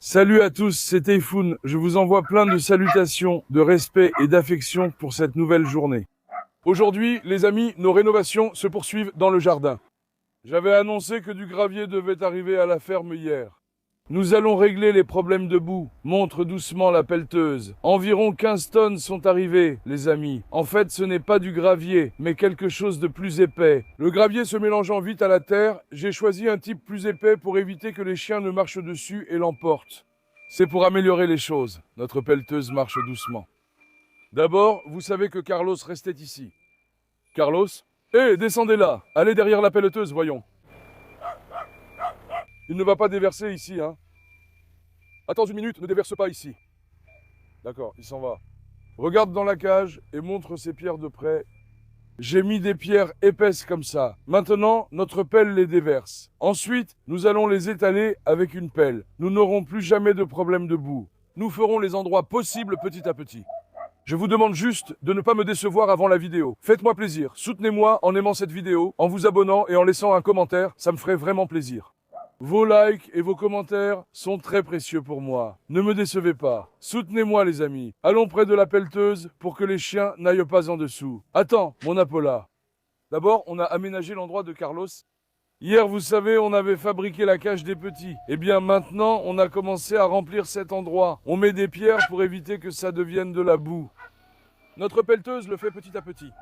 Salut à tous, c'est Tayfoun. Je vous envoie plein de salutations, de respect et d'affection pour cette nouvelle journée. Aujourd'hui, les amis, nos rénovations se poursuivent dans le jardin. J'avais annoncé que du gravier devait arriver à la ferme hier. Nous allons régler les problèmes de boue. Montre doucement la pelleteuse. Environ 15 tonnes sont arrivées, les amis. En fait, ce n'est pas du gravier, mais quelque chose de plus épais. Le gravier se mélangeant vite à la terre, j'ai choisi un type plus épais pour éviter que les chiens ne marchent dessus et l'emportent. C'est pour améliorer les choses. Notre pelleteuse marche doucement. D'abord, vous savez que Carlos restait ici. Carlos? Hé, descendez là. Allez derrière la pelleteuse, voyons. Il ne va pas déverser ici, hein. Attends une minute, ne déverse pas ici. D'accord, il s'en va. Regarde dans la cage et montre ces pierres de près. J'ai mis des pierres épaisses comme ça. Maintenant, notre pelle les déverse. Ensuite, nous allons les étaler avec une pelle. Nous n'aurons plus jamais de problème de boue. Nous ferons les endroits possibles petit à petit. Je vous demande juste de ne pas me décevoir avant la vidéo. Faites-moi plaisir, soutenez-moi en aimant cette vidéo, en vous abonnant et en laissant un commentaire, ça me ferait vraiment plaisir. Vos likes et vos commentaires sont très précieux pour moi. Ne me décevez pas. Soutenez-moi les amis. Allons près de la pelleteuse pour que les chiens n'aillent pas en dessous. Attends, mon Apolla. D'abord, on a aménagé l'endroit de Carlos. Hier, vous savez, on avait fabriqué la cage des petits. Eh bien, maintenant, on a commencé à remplir cet endroit. On met des pierres pour éviter que ça devienne de la boue. Notre pelleteuse le fait petit à petit.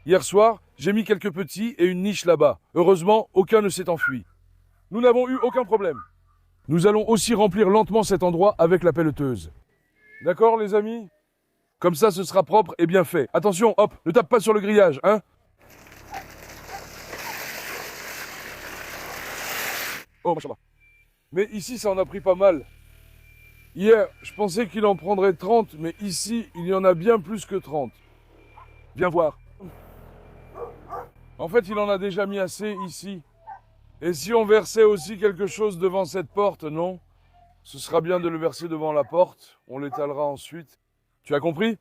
Hier soir, j'ai mis quelques petits et une niche là-bas. Heureusement, aucun ne s'est enfui. Nous n'avons eu aucun problème. Nous allons aussi remplir lentement cet endroit avec la pelleteuse. D'accord, les amis? Comme ça, ce sera propre et bien fait. Attention, hop, ne tape pas sur le grillage, hein? Oh, machallah. Mais ici, ça en a pris pas mal. Hier, je pensais qu'il en prendrait 30, mais ici, il y en a bien plus que 30. Viens voir. En fait, il en a déjà mis assez ici. Et si on versait aussi quelque chose devant cette porte, non? Ce sera bien de le verser devant la porte, on l'étalera ensuite. Tu as compris?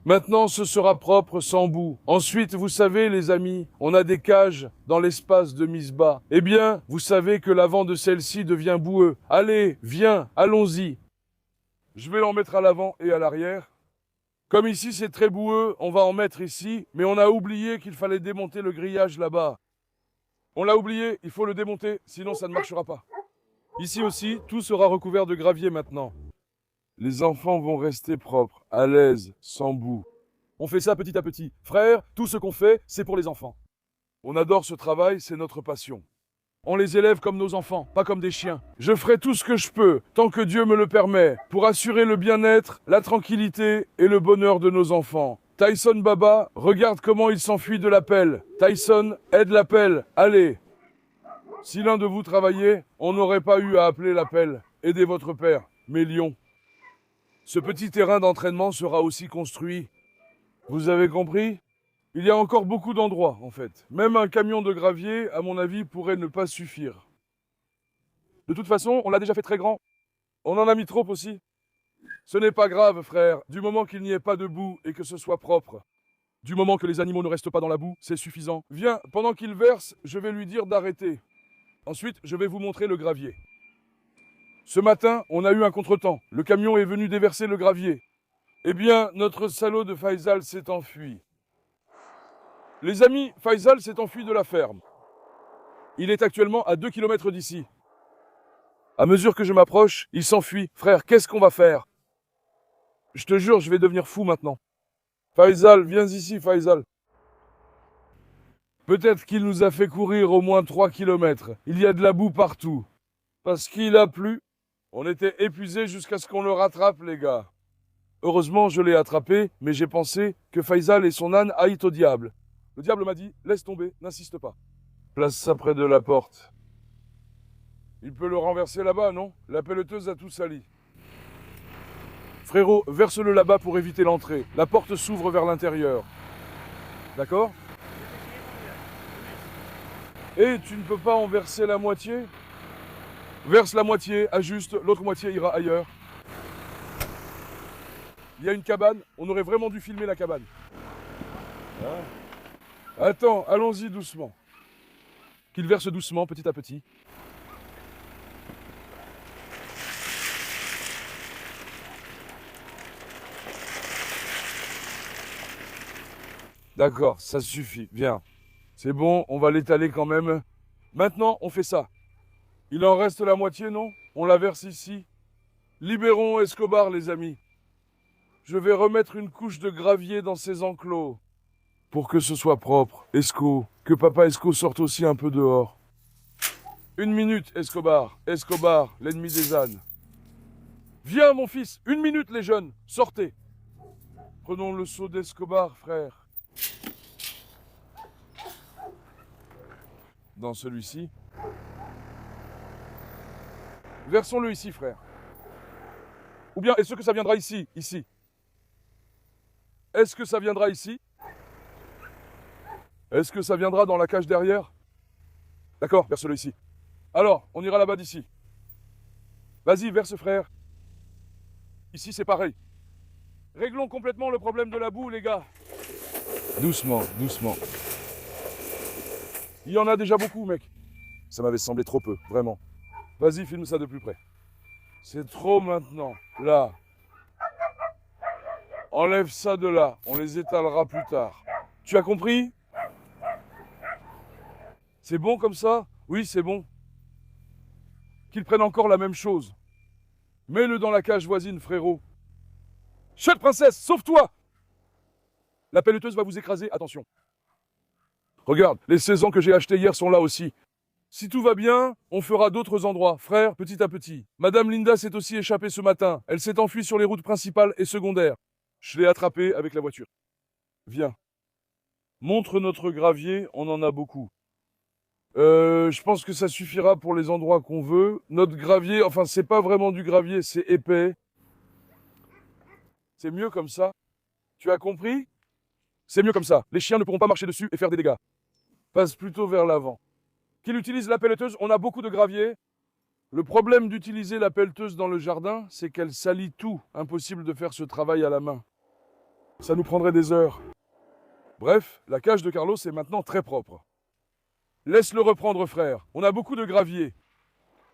Maintenant, ce sera propre sans boue. Ensuite, vous savez, les amis, on a des cages dans l'espace de mise bas. Eh bien, vous savez que l'avant de celle-ci devient boueux. Allez, viens, allons-y. Je vais l'en mettre à l'avant et à l'arrière. Comme ici, c'est très boueux, on va en mettre ici, mais on a oublié qu'il fallait démonter le grillage là-bas. On l'a oublié, il faut le démonter, sinon ça ne marchera pas. Ici aussi, tout sera recouvert de gravier maintenant. Les enfants vont rester propres, à l'aise, sans boue. On fait ça petit à petit. Frère, tout ce qu'on fait, c'est pour les enfants. On adore ce travail, c'est notre passion. On les élève comme nos enfants, pas comme des chiens. Je ferai tout ce que je peux, tant que Dieu me le permet, pour assurer le bien-être, la tranquillité et le bonheur de nos enfants. Tyson Baba, regarde comment il s'enfuit de la pelle. Tyson, aide la pelle. Allez. Si l'un de vous travaillait, on n'aurait pas eu à appeler la pelle. Aidez votre père, mes lions. Ce petit terrain d'entraînement sera aussi construit. Vous avez compris? Il y a encore beaucoup d'endroits, en fait. Même un camion de gravier, à mon avis, pourrait ne pas suffire. De toute façon, on l'a déjà fait très grand. On en a mis trop aussi. Ce n'est pas grave, frère, du moment qu'il n'y ait pas de boue et que ce soit propre. Du moment que les animaux ne restent pas dans la boue, c'est suffisant. Viens, pendant qu'il verse, je vais lui dire d'arrêter. Ensuite, je vais vous montrer le gravier. Ce matin, on a eu un contretemps. Le camion est venu déverser le gravier. Eh bien, notre salaud de Faisal s'est enfui. Les amis, Faisal s'est enfui de la ferme. Il est actuellement à 2 km d'ici. À mesure que je m'approche, il s'enfuit. Frère, qu'est-ce qu'on va faire? Je te jure, je vais devenir fou maintenant. Faisal, viens ici, Faisal. Peut-être qu'il nous a fait courir au moins 3 km. Il y a de la boue partout. Parce qu'il a plu. On était épuisés jusqu'à ce qu'on le rattrape, les gars. Heureusement, je l'ai attrapé, mais j'ai pensé que Faisal et son âne aillent au diable. Le diable m'a dit, laisse tomber, n'insiste pas. Place ça près de la porte. Il peut le renverser là-bas, non? La pelleteuse a tout sali. Frérot, verse-le là-bas pour éviter l'entrée. La porte s'ouvre vers l'intérieur. D'accord? Et tu ne peux pas en verser la moitié? Verse la moitié, ajuste, l'autre moitié ira ailleurs. Il y a une cabane, on aurait vraiment dû filmer la cabane. Ah. Attends, allons-y doucement. Qu'il verse doucement, petit à petit. D'accord, ça suffit, viens. C'est bon, on va l'étaler quand même. Maintenant, on fait ça. Il en reste la moitié, non? On la verse ici. Libérons Escobar, les amis. Je vais remettre une couche de gravier dans ces enclos. Pour que ce soit propre. Esco, que papa Esco sorte aussi un peu dehors. 1 minute, Escobar. Escobar, l'ennemi des ânes. Viens, mon fils. 1 minute, les jeunes. Sortez. Prenons le seau d'Escobar, frère. Dans celui-ci. Versons-le ici, frère. Ou bien, est-ce que ça viendra ici? Ici. Est-ce que ça viendra ici? Est-ce que ça viendra dans la cage derrière? D'accord, verse-le ici. Alors, on ira là-bas d'ici. Vas-y, verse, frère. Ici, c'est pareil. Réglons complètement le problème de la boue, les gars. Doucement, doucement. Il y en a déjà beaucoup, mec. Ça m'avait semblé trop peu, vraiment. Vas-y, filme ça de plus près. C'est trop maintenant. Là. Enlève ça de là. On les étalera plus tard. Tu as compris? C'est bon comme ça? Oui, c'est bon. Qu'ils prennent encore la même chose. Mets-le dans la cage voisine, frérot. Chut, princesse, sauve-toi! La pelleteuse va vous écraser, attention. Regarde, les 16 ans que j'ai achetés hier sont là aussi. Si tout va bien, on fera d'autres endroits, frère, petit à petit. Madame Linda s'est aussi échappée ce matin. Elle s'est enfuie sur les routes principales et secondaires. Je l'ai attrapée avec la voiture. Viens. Montre notre gravier, on en a beaucoup. Je pense que ça suffira pour les endroits qu'on veut. Notre gravier, enfin, c'est pas vraiment du gravier, c'est épais. C'est mieux comme ça. Tu as compris? C'est mieux comme ça. Les chiens ne pourront pas marcher dessus et faire des dégâts. Passe plutôt vers l'avant. Qu'il utilise la pelleteuse, on a beaucoup de gravier. Le problème d'utiliser la pelleteuse dans le jardin, c'est qu'elle salit tout. Impossible de faire ce travail à la main. Ça nous prendrait des heures. Bref, la cage de Carlos est maintenant très propre. Laisse-le reprendre, frère. On a beaucoup de gravier.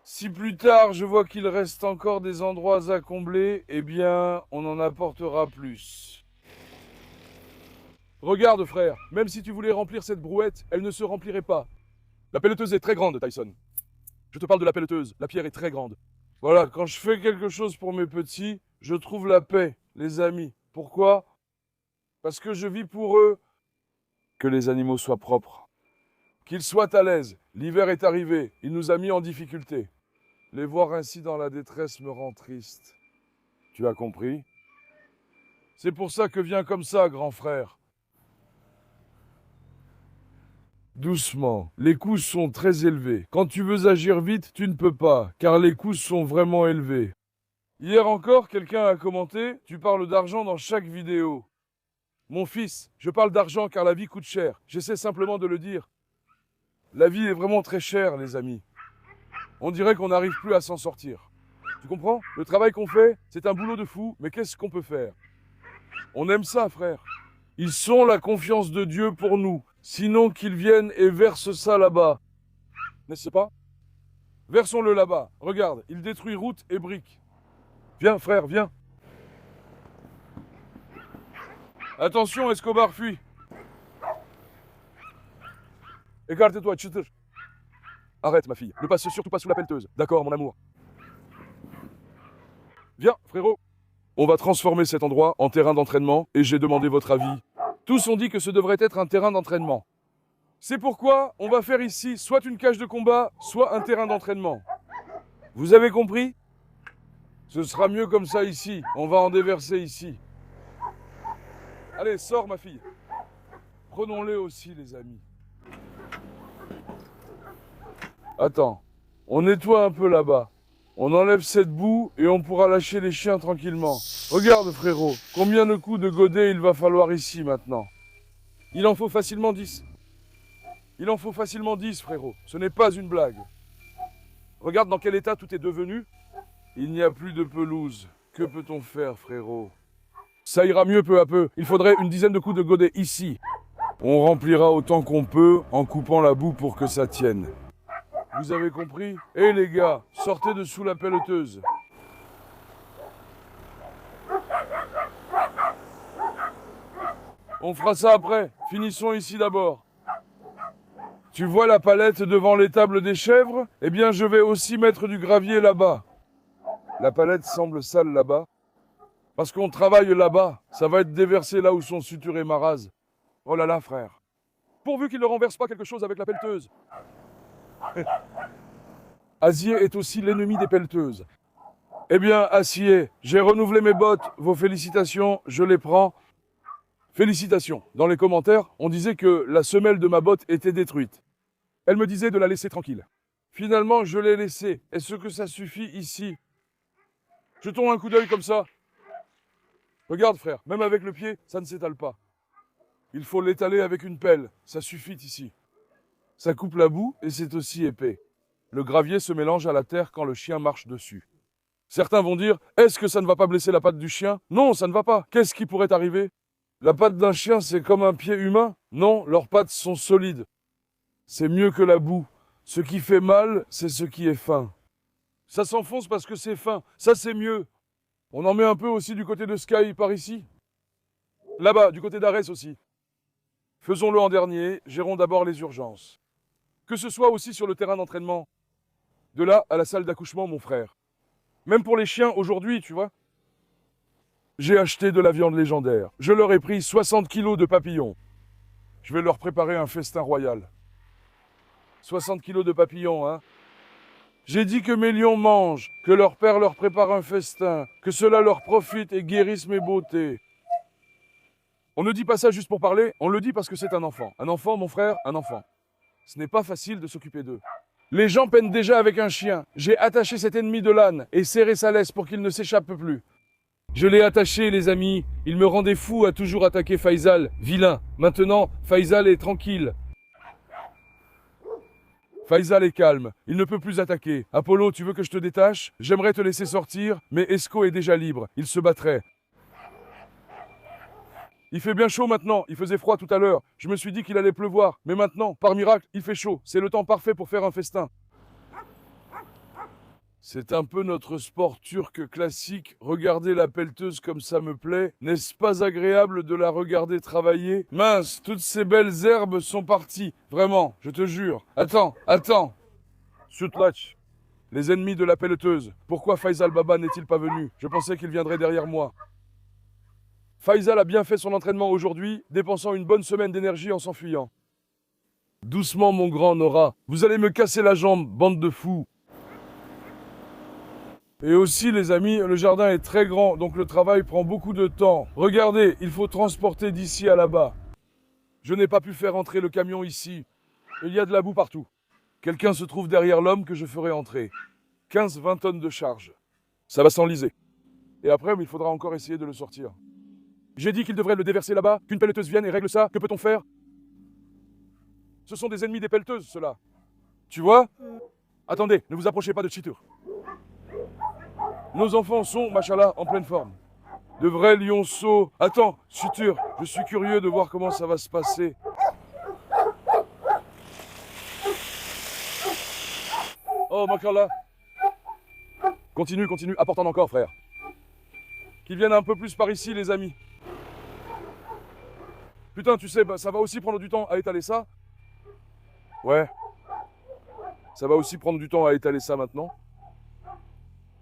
Si plus tard je vois qu'il reste encore des endroits à combler, eh bien, on en apportera plus. Regarde, frère, même si tu voulais remplir cette brouette, elle ne se remplirait pas. La pelleteuse est très grande, Tyson. Je te parle de la pelleteuse, la pierre est très grande. Voilà, quand je fais quelque chose pour mes petits, je trouve la paix, les amis. Pourquoi? Parce que je vis pour eux. Que les animaux soient propres. Qu'ils soient à l'aise. L'hiver est arrivé, il nous a mis en difficulté. Les voir ainsi dans la détresse me rend triste. Tu as compris? C'est pour ça que viens comme ça, grand frère. Doucement. Les coûts sont très élevés. Quand tu veux agir vite, tu ne peux pas, car les coûts sont vraiment élevés. Hier encore, quelqu'un a commenté « Tu parles d'argent dans chaque vidéo ». Mon fils, je parle d'argent car la vie coûte cher. J'essaie simplement de le dire. La vie est vraiment très chère, les amis. On dirait qu'on n'arrive plus à s'en sortir. Tu comprends? Le travail qu'on fait, c'est un boulot de fou, mais qu'est-ce qu'on peut faire? On aime ça, frère. Ils sont la confiance de Dieu pour nous. Sinon qu'ils viennent et versent ça là-bas. N'est-ce pas? Versons-le là-bas. Regarde, il détruit routes et briques. Viens, frère, viens. Attention, Escobar fuit. Écarte-toi, chuter. Arrête, ma fille. Ne passe surtout pas sous la pelleteuse. D'accord, mon amour. Viens, frérot. On va transformer cet endroit en terrain d'entraînement et j'ai demandé votre avis. Tous ont dit que ce devrait être un terrain d'entraînement. C'est pourquoi on va faire ici soit une cage de combat, soit un terrain d'entraînement. Vous avez compris? Ce sera mieux comme ça ici. On va en déverser ici. Allez, sors, ma fille. Prenons-les aussi, les amis. Attends, on nettoie un peu là-bas. On enlève cette boue et on pourra lâcher les chiens tranquillement. Regarde, frérot, combien de coups de godet il va falloir ici maintenant. Il en faut facilement 10. Il en faut facilement 10, frérot. Ce n'est pas une blague. Regarde dans quel état tout est devenu. Il n'y a plus de pelouse. Que peut-on faire, frérot? Ça ira mieux peu à peu. Il faudrait une dizaine de coups de godet ici. On remplira autant qu'on peut en coupant la boue pour que ça tienne. Vous avez compris? Eh les gars, sortez de sous la pelleteuse. On fera ça après. Finissons ici d'abord. Tu vois la palette devant l'étable des chèvres? Eh bien, je vais aussi mettre du gravier là-bas. La palette semble sale là-bas. Parce qu'on travaille là-bas. Ça va être déversé là où sont suturés ma rase. Oh là là, frère. Pourvu qu'il ne renverse pas quelque chose avec la pelleteuse. Acier est aussi l'ennemi des pelleteuses. Eh bien, Acier, j'ai renouvelé mes bottes. Vos félicitations, je les prends. Félicitations. Dans les commentaires, on disait que la semelle de ma botte était détruite. Elle me disait de la laisser tranquille. Finalement, je l'ai laissée. Est-ce que ça suffit ici? Jetons un coup d'œil comme ça. Regarde, frère, même avec le pied, ça ne s'étale pas. Il faut l'étaler avec une pelle. Ça suffit ici. Ça coupe la boue et c'est aussi épais. Le gravier se mélange à la terre quand le chien marche dessus. Certains vont dire, est-ce que ça ne va pas blesser la patte du chien? Non, ça ne va pas. Qu'est-ce qui pourrait arriver? La patte d'un chien, c'est comme un pied humain? Non, leurs pattes sont solides. C'est mieux que la boue. Ce qui fait mal, c'est ce qui est fin. Ça s'enfonce parce que c'est fin. Ça, c'est mieux. On en met un peu aussi du côté de Sky par ici. Là-bas, du côté d'Arès aussi. Faisons-le en dernier, gérons d'abord les urgences. Que ce soit aussi sur le terrain d'entraînement. De là à la salle d'accouchement, mon frère. Même pour les chiens, aujourd'hui, tu vois. J'ai acheté de la viande légendaire. Je leur ai pris 60 kilos de papillons. Je vais leur préparer un festin royal. 60 kilos de papillons, hein. J'ai dit que mes lions mangent, que leur père leur prépare un festin, que cela leur profite et guérisse mes beautés. On ne dit pas ça juste pour parler, on le dit parce que c'est un enfant. Un enfant, mon frère, un enfant. Ce n'est pas facile de s'occuper d'eux. Les gens peinent déjà avec un chien. J'ai attaché cet ennemi de l'âne et serré sa laisse pour qu'il ne s'échappe plus. Je l'ai attaché, les amis. Il me rendait fou à toujours attaquer Faisal, vilain. Maintenant, Faisal est tranquille. Faisal est calme, il ne peut plus attaquer. Apollo, tu veux que je te détache? J'aimerais te laisser sortir, mais Esco est déjà libre, il se battrait. Il fait bien chaud maintenant, il faisait froid tout à l'heure. Je me suis dit qu'il allait pleuvoir, mais maintenant, par miracle, il fait chaud. C'est le temps parfait pour faire un festin. C'est un peu notre sport turc classique. Regarder la pelleteuse comme ça me plaît. N'est-ce pas agréable de la regarder travailler? Mince, toutes ces belles herbes sont parties. Vraiment, je te jure. Attends. Sutlatch, les ennemis de la pelleteuse. Pourquoi Faisal Baba n'est-il pas venu? Je pensais qu'il viendrait derrière moi. Faisal a bien fait son entraînement aujourd'hui, dépensant une bonne semaine d'énergie en s'enfuyant. Doucement, mon grand Nora. Vous allez me casser la jambe, bande de fous. Et aussi, les amis, le jardin est très grand, donc le travail prend beaucoup de temps. Regardez, il faut transporter d'ici à là-bas. Je n'ai pas pu faire entrer le camion ici. Il y a de la boue partout. Quelqu'un se trouve derrière l'homme que je ferai entrer. 15-20 tonnes de charge. Ça va s'enliser. Et après, il faudra encore essayer de le sortir. J'ai dit qu'il devrait le déverser là-bas, qu'une pelleteuse vienne et règle ça. Que peut-on faire? Ce sont des ennemis des pelleteuses, ceux-là. Tu vois? Attendez, ne vous approchez pas de Chitur. Nos enfants sont, machallah, en pleine forme. De vrais lionceaux. Attends, Chitur, je suis curieux de voir comment ça va se passer. Oh, machallah. Continue, apporte-en encore, frère. Qu'ils viennent un peu plus par ici, les amis. Putain, tu sais, ça va aussi prendre du temps à étaler ça. Ouais. Ça va aussi prendre du temps à étaler ça maintenant.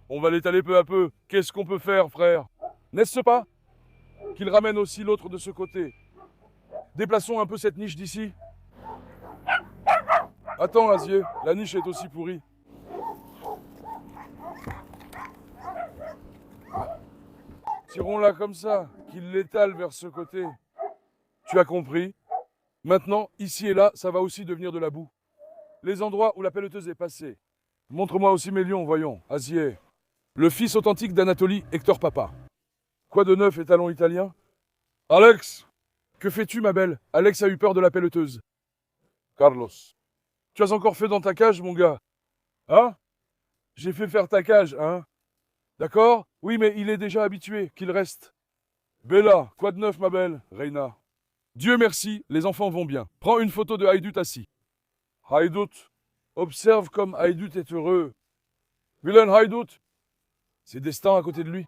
On va l'étaler peu à peu. Qu'est-ce qu'on peut faire, frère? N'est-ce pas? Qu'il ramène aussi l'autre de ce côté. Déplaçons un peu cette niche d'ici. Attends, Azier, la niche est aussi pourrie. Tirons-la comme ça, qu'il l'étale vers ce côté. Tu as compris? Maintenant, ici et là, ça va aussi devenir de la boue. Les endroits où la pelleteuse est passée. Montre-moi aussi mes lions, voyons. Azier. Le fils authentique d'Anatolie, Hector Papa. Quoi de neuf, étalon italien? Alex! Que fais-tu, ma belle? Alex a eu peur de la pelleteuse. Carlos. Tu as encore fait dans ta cage, mon gars? Hein? J'ai fait faire ta cage, hein? D'accord? Oui, mais il est déjà habitué, qu'il reste. Bella, quoi de neuf, ma belle? Reina. Dieu merci, les enfants vont bien. Prends une photo de Haïdout assis. Haïdout, observe comme Haïdout est heureux. Vilain Haïdout. C'est Destin à côté de lui.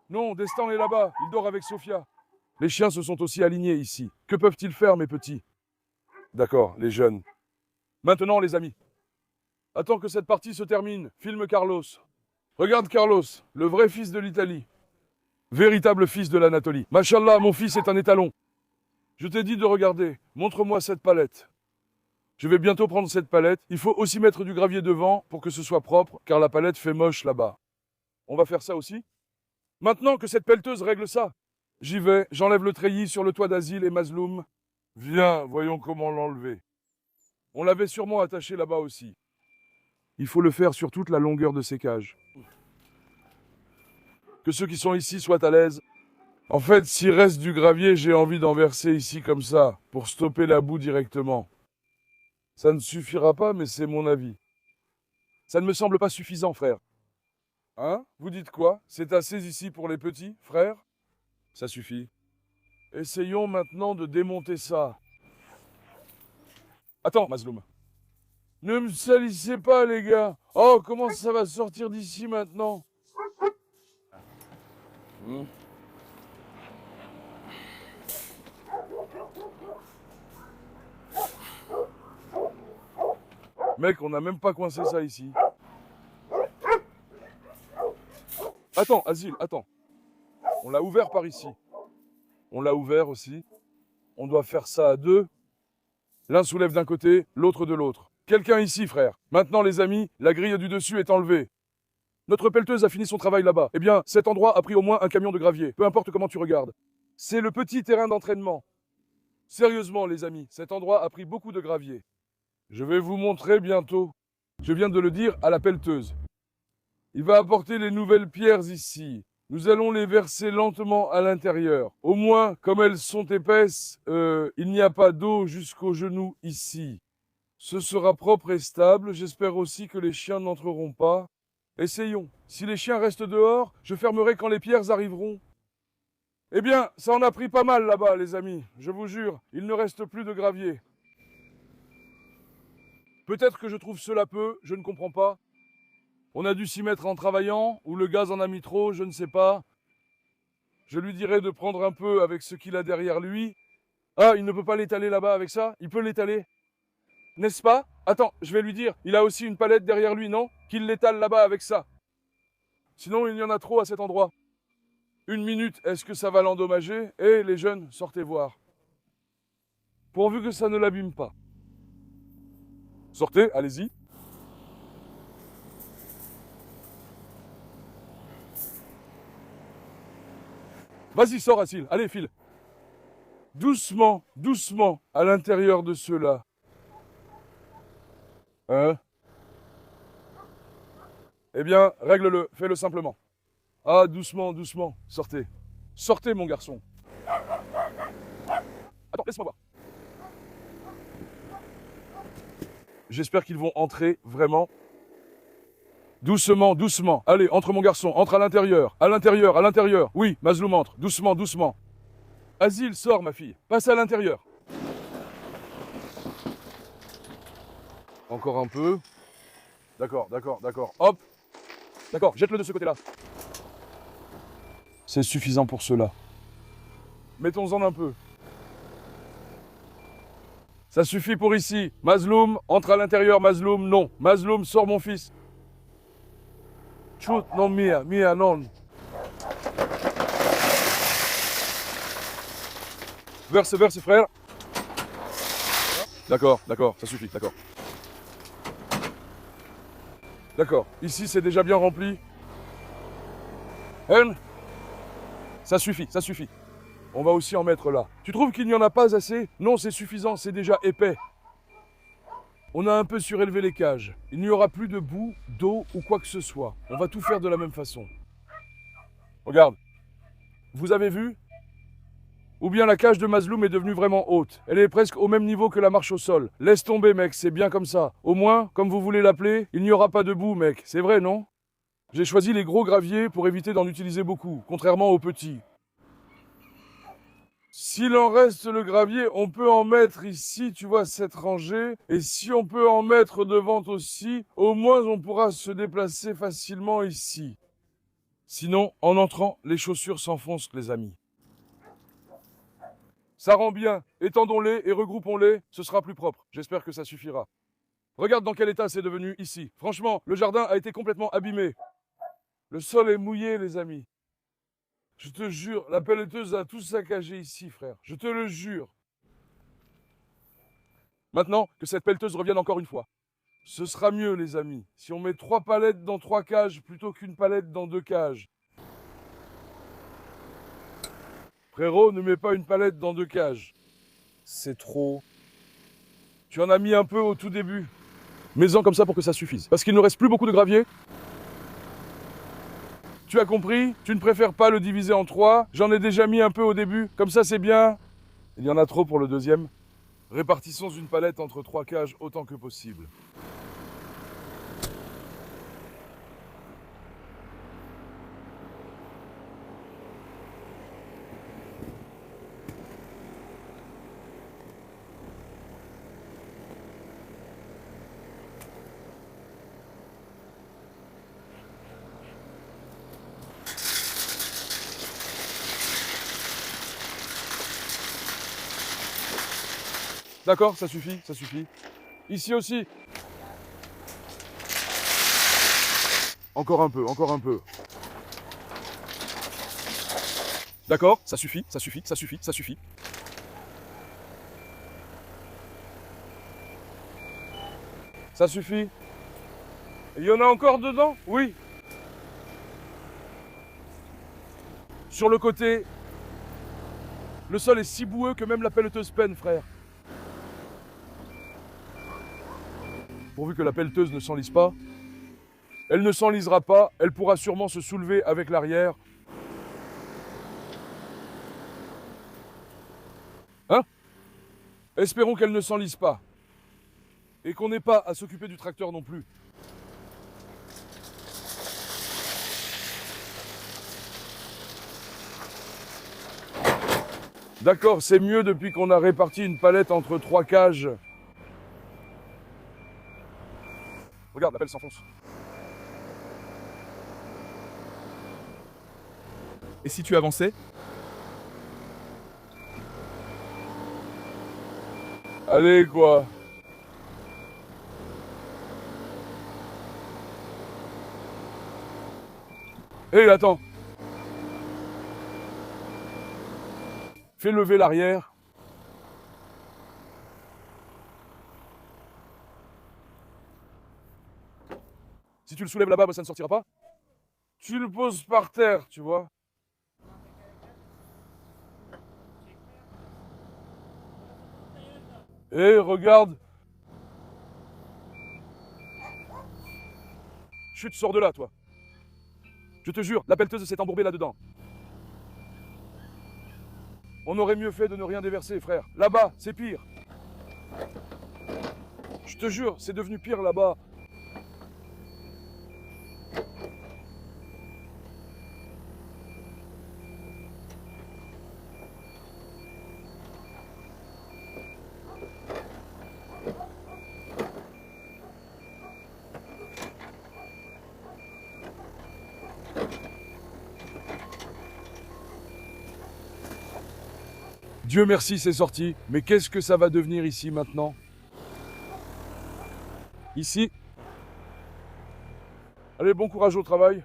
Non, Destin est là-bas, il dort avec Sophia. Les chiens se sont aussi alignés ici. Que peuvent-ils faire, mes petits? D'accord, les jeunes. Maintenant, les amis. Attends que cette partie se termine. Filme Carlos. Regarde Carlos, le vrai fils de l'Italie. Véritable fils de l'Anatolie. Machallah, mon fils est un étalon. Je t'ai dit de regarder. Montre-moi cette palette. Je vais bientôt prendre cette palette. Il faut aussi mettre du gravier devant pour que ce soit propre, car la palette fait moche là-bas. On va faire ça aussi? Maintenant que cette pelleteuse règle ça. J'y vais, j'enlève le treillis sur le toit d'Asile et Mazloum. Viens, voyons comment l'enlever. On l'avait sûrement attaché là-bas aussi. Il faut le faire sur toute la longueur de ces cages. Que ceux qui sont ici soient à l'aise. En fait, s'il reste du gravier, j'ai envie d'en verser ici comme ça, pour stopper la boue directement. Ça ne suffira pas, mais c'est mon avis. Ça ne me semble pas suffisant, frère. Hein? Vous dites quoi? C'est assez ici pour les petits, frère? Ça suffit. Essayons maintenant de démonter ça. Attends, Mazloum. Ne me salissez pas, les gars. Oh, comment ça va sortir d'ici maintenant? Mec, on n'a même pas coincé ça ici. Attends, Asile, attends. On l'a ouvert par ici. On l'a ouvert aussi. On doit faire ça à deux. L'un soulève d'un côté, l'autre de l'autre. Quelqu'un ici, frère. Maintenant, les amis, la grille du dessus est enlevée. Notre pelleteuse a fini son travail là-bas. Eh bien, cet endroit a pris au moins un camion de gravier. Peu importe comment tu regardes. C'est le petit terrain d'entraînement. Sérieusement, les amis, cet endroit a pris beaucoup de gravier. Je vais vous montrer bientôt. Je viens de le dire à la pelleteuse. Il va apporter les nouvelles pierres ici. Nous allons les verser lentement à l'intérieur. Au moins, comme elles sont épaisses, il n'y a pas d'eau jusqu'aux genoux ici. Ce sera propre et stable. J'espère aussi que les chiens n'entreront pas. Essayons. Si les chiens restent dehors, je fermerai quand les pierres arriveront. Eh bien, ça en a pris pas mal là-bas, les amis. Je vous jure, il ne reste plus de gravier. Peut-être que je trouve cela peu, je ne comprends pas. On a dû s'y mettre en travaillant, ou le gaz en a mis trop, je ne sais pas. Je lui dirai de prendre un peu avec ce qu'il a derrière lui. Ah, il ne peut pas l'étaler là-bas avec ça? Il peut l'étaler? N'est-ce pas? Attends, je vais lui dire. Il a aussi une palette derrière lui, non? Qu'il l'étale là-bas avec ça. Sinon, il y en a trop à cet endroit. 1 minute, est-ce que ça va l'endommager? Eh, les jeunes, sortez voir. Pourvu que ça ne l'abîme pas. Sortez, allez-y. Vas-y, sors, Asile. Allez, file. Doucement, doucement, à l'intérieur de ceux-là. Hein? Eh bien, règle-le, fais-le simplement. Ah, doucement, doucement, sortez. Sortez, mon garçon. Attends, laisse-moi voir. J'espère qu'ils vont entrer, vraiment. Doucement, doucement. Allez, entre mon garçon, entre à l'intérieur. À l'intérieur, à l'intérieur. Oui, Mazloum entre. Doucement, doucement. Asile, sors, ma fille. Passe à l'intérieur. Encore un peu. D'accord, d'accord, d'accord. Hop. D'accord, jette-le de ce côté-là. C'est suffisant pour cela. Mettons-en un peu. Ça suffit pour ici. Mazloum, entre à l'intérieur. Mazloum, non. Mazloum, sors mon fils. Chut, non, Mia, Mia, non. Verse, verse, frère. D'accord, d'accord, ça suffit, d'accord. D'accord, ici c'est déjà bien rempli. Hen, ça suffit, ça suffit. On va aussi en mettre là. Tu trouves qu'il n'y en a pas assez? Non, c'est suffisant, c'est déjà épais. On a un peu surélevé les cages. Il n'y aura plus de boue, d'eau ou quoi que ce soit. On va tout faire de la même façon. Regarde. Vous avez vu? Ou bien la cage de Mazloum est devenue vraiment haute. Elle est presque au même niveau que la marche au sol. Laisse tomber, mec, c'est bien comme ça. Au moins, comme vous voulez l'appeler, il n'y aura pas de boue, mec. C'est vrai, non? J'ai choisi les gros graviers pour éviter d'en utiliser beaucoup, contrairement aux petits. S'il en reste le gravier, on peut en mettre ici, tu vois, cette rangée. Et si on peut en mettre devant aussi, au moins on pourra se déplacer facilement ici. Sinon, en entrant, les chaussures s'enfoncent, les amis. Ça rend bien. Étendons-les et regroupons-les, ce sera plus propre. J'espère que ça suffira. Regarde dans quel état c'est devenu ici. Franchement, le jardin a été complètement abîmé. Le sol est mouillé, les amis. Je te jure, la pelleteuse a tout saccagé ici, frère. Je te le jure. Maintenant, que cette pelleteuse revienne encore une fois. Ce sera mieux, les amis, si on met 3 palettes dans 3 cages plutôt qu'une palette dans 2 cages. Frérot, ne mets pas une palette dans 2 cages. C'est trop. Tu en as mis un peu au tout début. Mets-en comme ça pour que ça suffise. Parce qu'il ne reste plus beaucoup de gravier. Tu as compris? Tu ne préfères pas le diviser en 3. J'en ai déjà mis un peu au début. Comme ça, c'est bien. Il y en a trop pour le deuxième. Répartissons une palette entre 3 cages autant que possible. D'accord, ça suffit, ça suffit. Ici aussi. Encore un peu, encore un peu. D'accord, ça suffit, ça suffit, ça suffit, ça suffit. Ça suffit. Il y en a encore dedans? Oui. Sur le côté, le sol est si boueux que même la pelleteuse peine, frère. Pourvu que la pelleteuse ne s'enlise pas. Elle ne s'enlisera pas, elle pourra sûrement se soulever avec l'arrière. Hein? Espérons qu'elle ne s'enlise pas. Et qu'on n'ait pas à s'occuper du tracteur non plus. D'accord, c'est mieux depuis qu'on a réparti une palette entre 3 cages. Regarde, la pelle s'enfonce. Et si tu avançais? Allez, quoi. Hé, attends. Fais lever l'arrière. Si tu le soulèves là-bas, ça ne sortira pas. Tu le poses par terre, tu vois. Hé, regarde. Chut, sors de là, toi. Je te jure, la pelleteuse s'est embourbée là-dedans. On aurait mieux fait de ne rien déverser, frère. Là-bas, c'est pire. Je te jure, c'est devenu pire là-bas. Dieu merci, c'est sorti. Mais qu'est-ce que ça va devenir ici maintenant? Ici. Allez, bon courage au travail.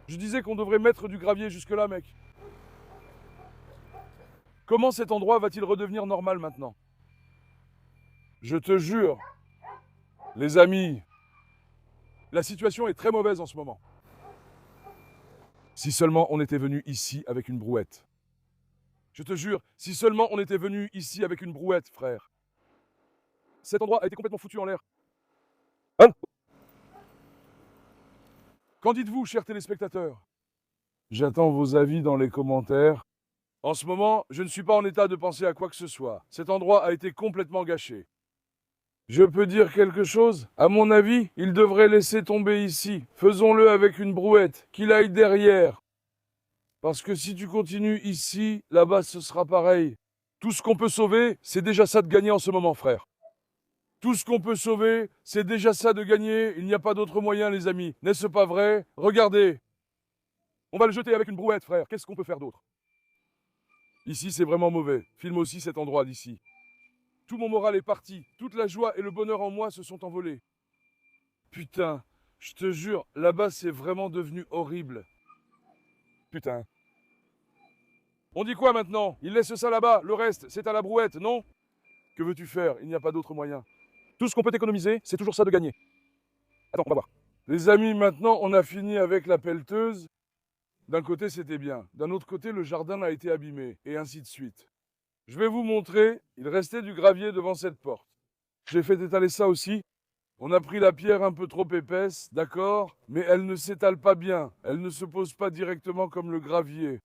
Je disais qu'on devrait mettre du gravier jusque-là, mec. Comment cet endroit va-t-il redevenir normal maintenant? Je te jure, les amis, la situation est très mauvaise en ce moment. Si seulement on était venu ici avec une brouette. Je te jure, si seulement on était venu ici avec une brouette, frère. Cet endroit a été complètement foutu en l'air. Hein? Qu'en dites-vous, chers téléspectateurs? J'attends vos avis dans les commentaires. En ce moment, je ne suis pas en état de penser à quoi que ce soit. Cet endroit a été complètement gâché. Je peux dire quelque chose? À mon avis, il devrait laisser tomber ici. Faisons-le avec une brouette, qu'il aille derrière. Parce que si tu continues ici, là-bas ce sera pareil. Tout ce qu'on peut sauver, c'est déjà ça de gagner en ce moment, frère. Tout ce qu'on peut sauver, c'est déjà ça de gagner. Il n'y a pas d'autre moyen, les amis. N'est-ce pas vrai? Regardez. On va le jeter avec une brouette, frère. Qu'est-ce qu'on peut faire d'autre? Ici, c'est vraiment mauvais. Filme aussi cet endroit d'ici. Tout mon moral est parti. Toute la joie et le bonheur en moi se sont envolés. Putain, je te jure, là-bas, c'est vraiment devenu horrible. Putain. On dit quoi maintenant? Il laisse ça là-bas, le reste, c'est à la brouette, non? Que veux-tu faire? Il n'y a pas d'autre moyen. Tout ce qu'on peut économiser, c'est toujours ça de gagner. Attends, on va voir. Les amis, maintenant, on a fini avec la pelleteuse. D'un côté, c'était bien. D'un autre côté, le jardin a été abîmé, et ainsi de suite. Je vais vous montrer, il restait du gravier devant cette porte. J'ai fait étaler ça aussi. On a pris la pierre un peu trop épaisse, d'accord, mais elle ne s'étale pas bien. Elle ne se pose pas directement comme le gravier.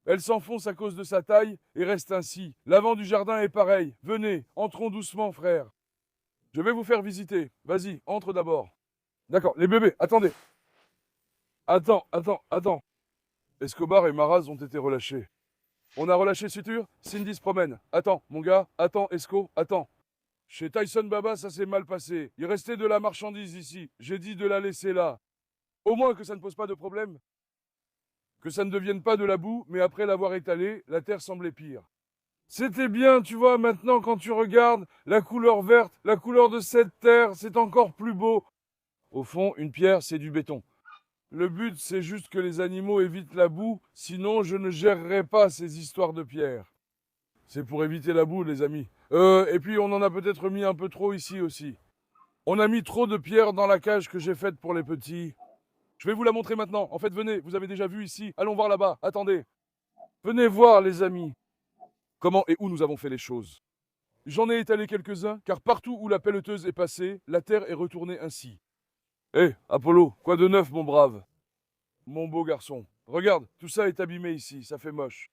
Elle s'enfonce à cause de sa taille et reste ainsi. L'avant du jardin est pareil. Venez, entrons doucement, frère. Je vais vous faire visiter. Vas-y, entre d'abord. D'accord, les bébés, attendez. Attends. Escobar et Maraz ont été relâchés. On a relâché Suture, Cindy se promène. Attends, mon gars, attends, Esco, attends. Chez Tyson Baba, ça s'est mal passé. Il restait de la marchandise ici. J'ai dit de la laisser là. Au moins que ça ne pose pas de problème. Que ça ne devienne pas de la boue, mais après l'avoir étalée, la terre semblait pire. C'était bien, tu vois, maintenant quand tu regardes, la couleur verte, la couleur de cette terre, c'est encore plus beau. Au fond, une pierre, c'est du béton. Le but, c'est juste que les animaux évitent la boue, sinon je ne gérerai pas ces histoires de pierre. C'est pour éviter la boue, les amis. Et puis on en a peut-être mis un peu trop ici aussi. On a mis trop de pierres dans la cage que j'ai faite pour les petits. Je vais vous la montrer maintenant. En fait, venez, vous avez déjà vu ici. Allons voir là-bas. Attendez. Venez voir, les amis. Comment et où nous avons fait les choses. J'en ai étalé quelques-uns, car partout où la pelleteuse est passée, la terre est retournée ainsi. Hé, Apollo, quoi de neuf, mon brave? Mon beau garçon. Regarde, tout ça est abîmé ici, ça fait moche.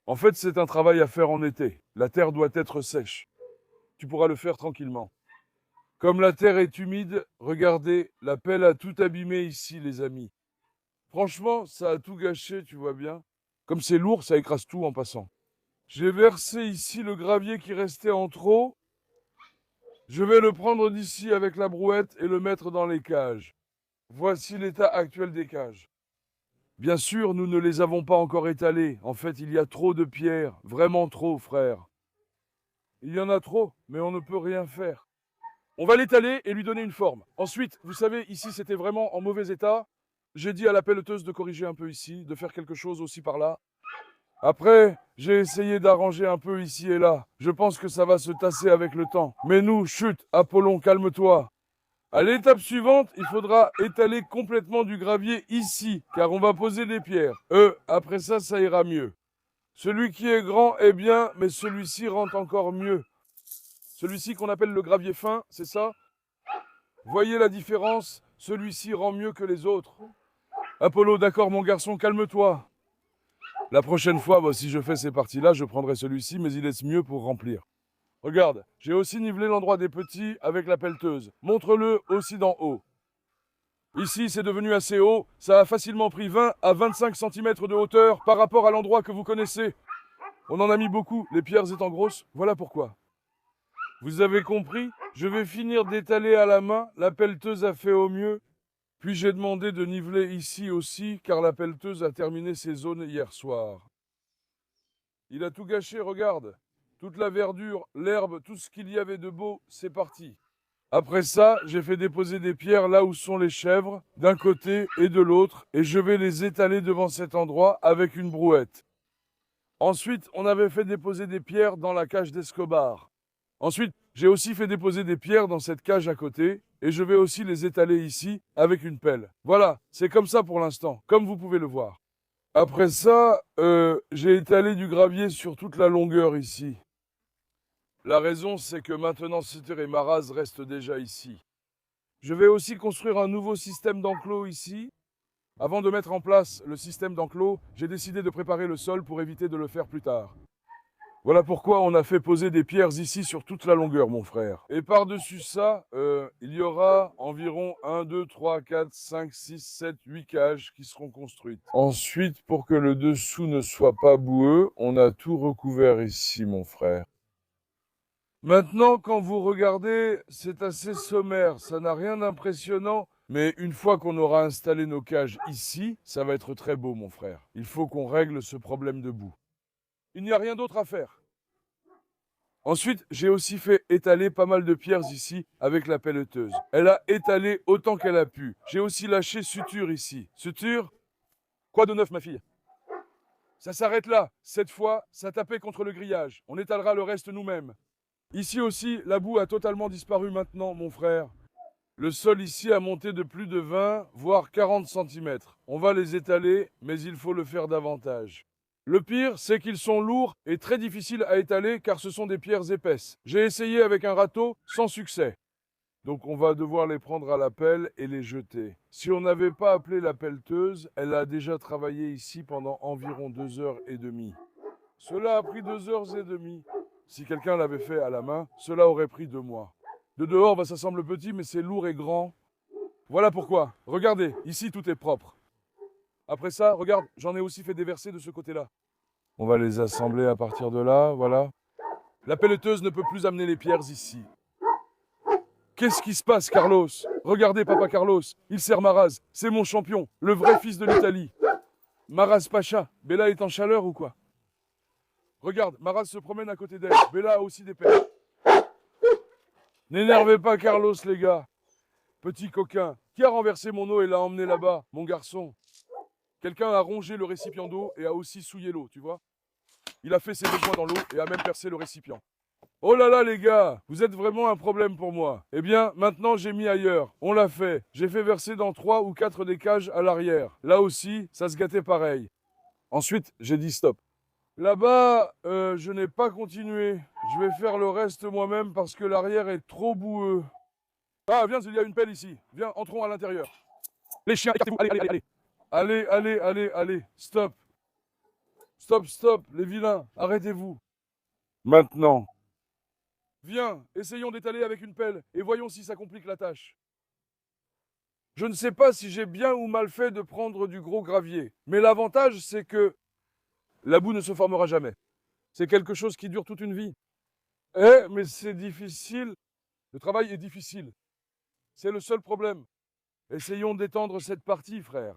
En fait, c'est un travail à faire en été. La terre doit être sèche. Tu pourras le faire tranquillement. Comme la terre est humide, regardez, la pelle a tout abîmé ici, les amis. Franchement, ça a tout gâché, tu vois bien. Comme c'est lourd, ça écrase tout en passant. J'ai versé ici le gravier qui restait en trop. Je vais le prendre d'ici avec la brouette et le mettre dans les cages. Voici l'état actuel des cages. Bien sûr, nous ne les avons pas encore étalées. En fait, il y a trop de pierres. Vraiment trop, frère. Il y en a trop, mais on ne peut rien faire. On va l'étaler et lui donner une forme. Ensuite, vous savez, ici, c'était vraiment en mauvais état. J'ai dit à la pelleteuse de corriger un peu ici, de faire quelque chose aussi par là. Après, j'ai essayé d'arranger un peu ici et là. Je pense que ça va se tasser avec le temps. Mais nous, chut, Apollon, calme-toi. À l'étape suivante, il faudra étaler complètement du gravier ici, car on va poser des pierres. Après ça, ça ira mieux. Celui qui est grand est bien, mais celui-ci rentre encore mieux. Celui-ci qu'on appelle le gravier fin, c'est ça? Voyez la différence? Celui-ci rend mieux que les autres. Apollo, d'accord, mon garçon, calme-toi. La prochaine fois, si je fais ces parties-là, je prendrai celui-ci, mais il est mieux pour remplir. Regarde, j'ai aussi nivelé l'endroit des petits avec la pelleteuse. Montre-le aussi d'en haut. Ici, c'est devenu assez haut. Ça a facilement pris 20 à 25 cm de hauteur par rapport à l'endroit que vous connaissez. On en a mis beaucoup, les pierres étant grosses. Voilà pourquoi. Vous avez compris? Je vais finir d'étaler à la main. La pelleteuse a fait au mieux. Puis j'ai demandé de niveler ici aussi, car la pelleteuse a terminé ses zones hier soir. Il a tout gâché, regarde. Toute la verdure, l'herbe, tout ce qu'il y avait de beau, c'est parti. Après ça, j'ai fait déposer des pierres là où sont les chèvres, d'un côté et de l'autre, et je vais les étaler devant cet endroit avec une brouette. Ensuite, on avait fait déposer des pierres dans la cage d'Escobar. Ensuite, j'ai aussi fait déposer des pierres dans cette cage à côté, et je vais aussi les étaler ici avec une pelle. Voilà, c'est comme ça pour l'instant, comme vous pouvez le voir. Après ça, j'ai étalé du gravier sur toute la longueur ici. La raison, c'est que maintenant Sutter et Maraz restent déjà ici. Je vais aussi construire un nouveau système d'enclos ici. Avant de mettre en place le système d'enclos, j'ai décidé de préparer le sol pour éviter de le faire plus tard. Voilà pourquoi on a fait poser des pierres ici sur toute la longueur, mon frère. Et par-dessus ça, il y aura environ 1, 2, 3, 4, 5, 6, 7, 8 cages qui seront construites. Ensuite, pour que le dessous ne soit pas boueux, on a tout recouvert ici, mon frère. Maintenant, quand vous regardez, c'est assez sommaire, ça n'a rien d'impressionnant. Mais une fois qu'on aura installé nos cages ici, ça va être très beau, mon frère. Il faut qu'on règle ce problème de boue. Il n'y a rien d'autre à faire. Ensuite, j'ai aussi fait étaler pas mal de pierres ici avec la pelleteuse. Elle a étalé autant qu'elle a pu. J'ai aussi lâché suture ici. Suture? Quoi de neuf, ma fille? Ça s'arrête là. Cette fois, ça tapait contre le grillage. On étalera le reste nous-mêmes. Ici aussi, la boue a totalement disparu maintenant, mon frère. Le sol ici a monté de plus de 20, voire 40 cm. On va les étaler, mais il faut le faire davantage. Le pire, c'est qu'ils sont lourds et très difficiles à étaler car ce sont des pierres épaisses. J'ai essayé avec un râteau, sans succès. Donc on va devoir les prendre à la pelle et les jeter. Si on n'avait pas appelé la pelleteuse, elle a déjà travaillé ici pendant environ 2 h 30. Cela a pris 2 h 30. Si quelqu'un l'avait fait à la main, cela aurait pris 2 mois. De dehors, ça semble petit, mais c'est lourd et grand. Voilà pourquoi. Regardez, ici tout est propre. Après ça, regarde, j'en ai aussi fait déverser de ce côté-là. On va les assembler à partir de là, voilà. La pelleteuse ne peut plus amener les pierres ici. Qu'est-ce qui se passe, Carlos? Regardez, papa Carlos, il sert Maraz. C'est mon champion, le vrai fils de l'Italie. Maraz Pacha, Bella est en chaleur ou quoi? Regarde, Maraz se promène à côté d'elle. Bella a aussi des pelles. N'énervez pas Carlos, les gars. Petit coquin, qui a renversé mon eau et l'a emmené là-bas? Mon garçon. Quelqu'un a rongé le récipient d'eau et a aussi souillé l'eau, tu vois? Il a fait ses besoins dans l'eau et a même percé le récipient. Oh là là les gars, vous êtes vraiment un problème pour moi. Eh bien, maintenant j'ai mis ailleurs. On l'a fait. J'ai fait verser dans 3 ou 4 des cages à l'arrière. Là aussi, ça se gâtait pareil. Ensuite, j'ai dit stop. Là-bas, je n'ai pas continué. Je vais faire le reste moi-même parce que l'arrière est trop boueux. Ah, viens, il y a une pelle ici. Viens, entrons à l'intérieur. Les chiens, écartez-vous. Allez, allez, allez. Allez, allez, allez, allez. Stop. Stop, stop, les vilains. Arrêtez-vous. Maintenant. Viens, essayons d'étaler avec une pelle et voyons si ça complique la tâche. Je ne sais pas si j'ai bien ou mal fait de prendre du gros gravier, mais l'avantage c'est que la boue ne se formera jamais. C'est quelque chose qui dure toute une vie. Mais c'est difficile. Le travail est difficile. C'est le seul problème. Essayons d'étendre cette partie, frère.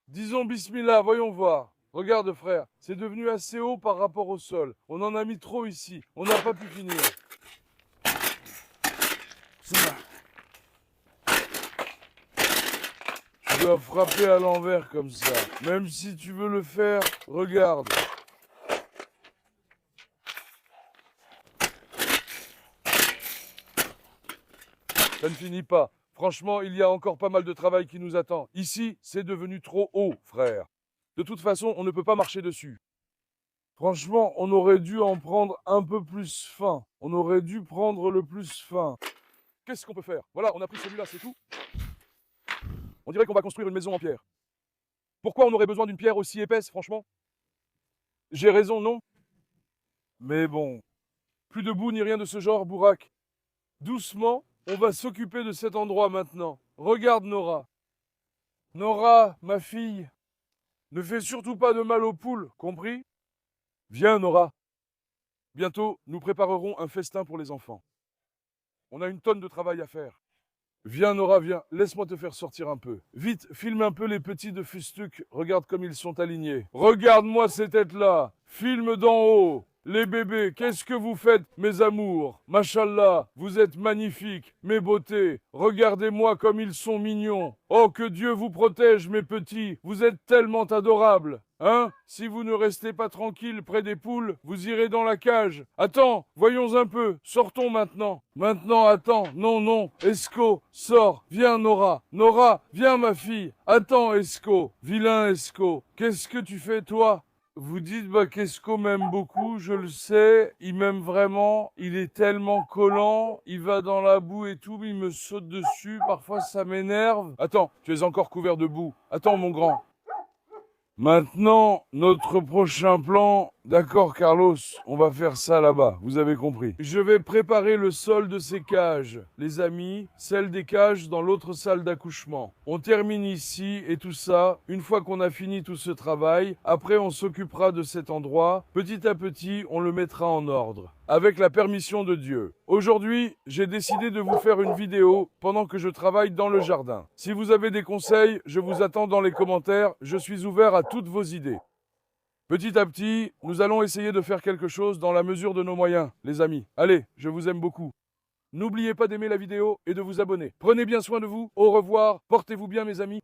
Disons bismillah, voyons voir. Regarde, frère, c'est devenu assez haut par rapport au sol. On en a mis trop ici. On n'a pas pu finir. Tu dois frapper à l'envers comme ça. Même si tu veux le faire, regarde. Ça ne finit pas. Franchement, il y a encore pas mal de travail qui nous attend. Ici, c'est devenu trop haut, frère. De toute façon, on ne peut pas marcher dessus. Franchement, on aurait dû en prendre un peu plus fin. On aurait dû prendre le plus fin. Qu'est-ce qu'on peut faire? Voilà, on a pris celui-là, c'est tout. On dirait qu'on va construire une maison en pierre. Pourquoi on aurait besoin d'une pierre aussi épaisse, franchement? J'ai raison, non? Mais bon, plus de boue ni rien de ce genre, Bourak. Doucement, on va s'occuper de cet endroit maintenant. Regarde Nora. Nora, ma fille, ne fais surtout pas de mal aux poules, compris? Viens, Nora. Bientôt, nous préparerons un festin pour les enfants. On a une tonne de travail à faire. Viens, Nora, viens. Laisse-moi te faire sortir un peu. Vite, filme un peu les petits de Fustuc. Regarde comme ils sont alignés. Regarde-moi ces têtes-là. Filme d'en haut. Les bébés, qu'est-ce que vous faites, mes amours? Machallah, vous êtes magnifiques, mes beautés. Regardez-moi comme ils sont mignons. Oh, que Dieu vous protège, mes petits. Vous êtes tellement adorables. Hein? Si vous ne restez pas tranquille près des poules, vous irez dans la cage. Attends, voyons un peu. Sortons maintenant. Maintenant, attends. Non, non. Esco, sors. Viens, Nora. Nora, viens, ma fille. Attends, Esco. Vilain Esco. Qu'est-ce que tu fais, toi? Vous dites, qu'Esco m'aime beaucoup, je le sais, il m'aime vraiment, il est tellement collant, il va dans la boue et tout, mais il me saute dessus, parfois ça m'énerve. Attends, tu es encore couvert de boue. Attends, mon grand. Maintenant, notre prochain plan... D'accord, Carlos, on va faire ça là-bas, vous avez compris. Je vais préparer le sol de ces cages. Les amis, celle des cages dans l'autre salle d'accouchement. On termine ici et tout ça, une fois qu'on a fini tout ce travail, après on s'occupera de cet endroit. Petit à petit, on le mettra en ordre. Avec la permission de Dieu. Aujourd'hui, j'ai décidé de vous faire une vidéo pendant que je travaille dans le jardin. Si vous avez des conseils, je vous attends dans les commentaires. Je suis ouvert à toutes vos idées. Petit à petit, nous allons essayer de faire quelque chose dans la mesure de nos moyens, les amis. Allez, je vous aime beaucoup. N'oubliez pas d'aimer la vidéo et de vous abonner. Prenez bien soin de vous. Au revoir. Portez-vous bien, mes amis.